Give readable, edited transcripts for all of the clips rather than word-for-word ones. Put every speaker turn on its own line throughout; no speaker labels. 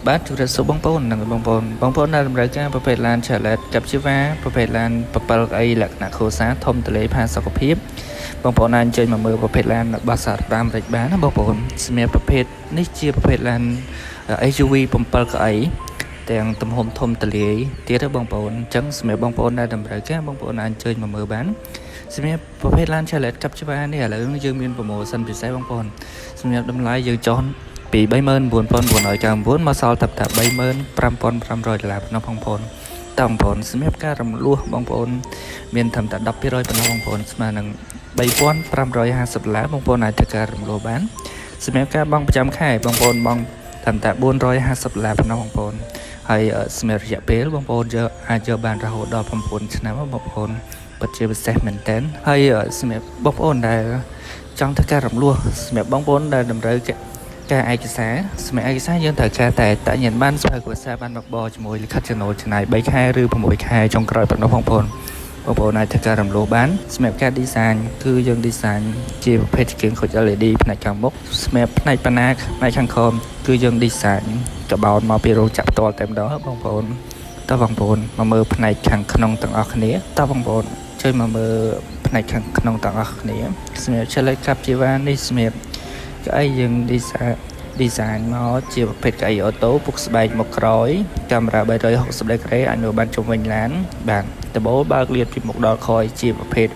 បាទជម្រាបសួរបងប្អូននិងបងប្អូនដែលតម្រូវការប្រភេទឡាន Chevrolet Captiva ប្រភេទឡាន7កៅអីលក្ខណៈគ្រួសារធំទូលាយផាសុកភាពបងប្អូនអាចអញ្ជើញមកមើលប្រភេទឡានរបស់សហរដ្ឋអាមេរិកបានណាបងប្អូនសម្រាប់ប្រភេទនេះជាប្រភេទឡាន SUV 7កៅអីទាំងទំហំធំទូលាយទៀតបងប្អូនអញ្ចឹងសម្រាប់បងប្អូនដែលតម្រូវការបងប្អូនអាចអញ្ជើញមកមើលបានសម្រាប់ប្រភេទឡាន Chevrolet Captiva នេះឥឡូវយើងមានប្រូម៉ូសិនពិសេសបងប្អូនសម្រាប់តម្លៃយើងចុះពី39,999មកសល់តែ35,500ដុល្លារប៉ុណ្ណោះបងប្អូនតើបងប្អូនសម្រាប់ការរំលោះបងប្អូនមានត្រឹមតែ12%ប៉ុណ្ណោះបងប្អូនស្មើនឹង3,550ដុល្លារបងប្អូនអាចធ្វើការរំលោះបានសម្រាប់ការបង់ប្រចាំខែបងប្អូនបង់ត្រឹមតែ450ដុល្លារប៉ុណ្ណោះបងប្អូនហើយសម្រាប់រយៈពេលបងប្អូនអាចយកបានរហូតដល់9ឆ្នាំបងប្អូនពិតជាពិសេសមែនតើហើយសម្រាប់បងប្អូនដែលចង់ធ្វើការរំលោះសម្រាប់បងប្អូនដែលតម្រូវការឯកសារសម្រាប់ឯកសារយើងត្រូវការតែតញ្ញត្តិប័ណ្ណស្វ័យគ្រួសារបានមកបជាមួយលិខិតចំណូលចំណាយ3ខែឬ6ខែចុងក្រោយប៉ុណ្ណោះបងប្អូនអាចធ្វើការរំលោះបានសម្រាប់ការ design គឺយើង design ជាប្រភេទជាងខូច LED ផ្នែកខាងមុខសម្រាប់ផ្នែកបណ្ណាផ្នែកខាងក្រោមគឺយើង design កបោនមកពីរោងចក្រផ្ទាល់តែម្ដងបងប្អូនតើបងប្អូនមកមើលផ្នែកខាងក្នុងទាំងអស់គ្នាតើបងប្អូនជួយមកមើលផ្នែកខាងក្នុងទាំងអស់គ្នាសម្រាប់ Chevrolet Captiva នេះសម្រាប់កៅអីយើង design មកជាប្រភេទកៅអីអូតូពុកស្បែកមកក្រោយកាមេរ៉ា360ដឺក្រេអាចមើលបានជុំវិញឡានបាទដបូលបើកលាតពីមុខដល់ក្រោយជាប្រភេទ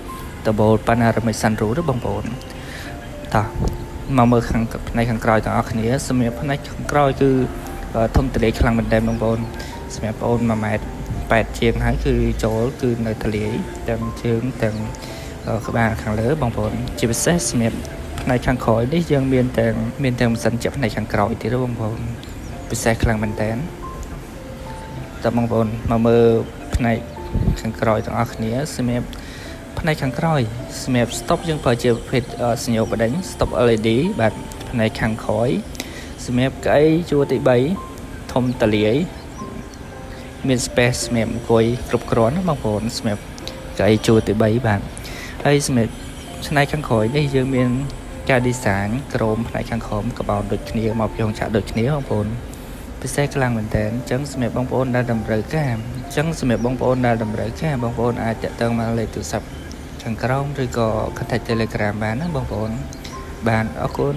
ដបូល Panoramic Sunroof ទេបងប្អូនតោះមកមើលខាងផ្នែកខាងក្រោយទាំងអស់គ្នាសម្រាប់ផ្នែកខាងក្រោយគឺធំទលាយខ្លាំងមែនទែនបងប្អូនសម្រាប់បងប្អូន1.8 ម៉ែត្រជាងហើយគឺចូលគឺនៅទលាយទាំងជើងទាំងក្បាលខាងលើបងប្អូនជាពិសេសសម្រាប់ផ្នែកខាងក្រោយនេះយើងមានទាំងម៉ាស៊ីនជាប់ផ្នែកខាងក្រោយទៀតបងប្អូនពិសេសខ្លាំងមែនតើតើបងប្អូនមកមើលផ្នែកខាងក្រោយទាំងអស់គ្នាសម្រាប់ផ្នែកខាងក្រោយសម្រាប់ stop យើងប្រើជាប្រភេទសញ្ញាបដិញ stop LED បាទផ្នែកខាងក្រោយសម្រាប់កៅអីជួរទី3ធំតលាយមាន space សម្រាប់អង្គុយគ្រប់គ្រាន់ណាបងប្អូនសម្រាប់កៅអីជួរទី3បាទហើយសម្រាប់ផ្នែកខាងក្រោយនេះយើងមានការ design ក្រោមផ្នែកខាងក្រោមកបោនដូចគ្នាមកពីរោងចក្រដូចគ្នាបងប្អូនពិសេសខ្លាំងមែនតើអញ្ចឹងសម្រាប់បងប្អូនដែលតម្រូវការបងប្អូនអាចតាក់ទងមកលេខទូរស័ព្ទខាងក្រោមឬក៏ contact Telegram បានណាបងប្អូនបានអរគុណ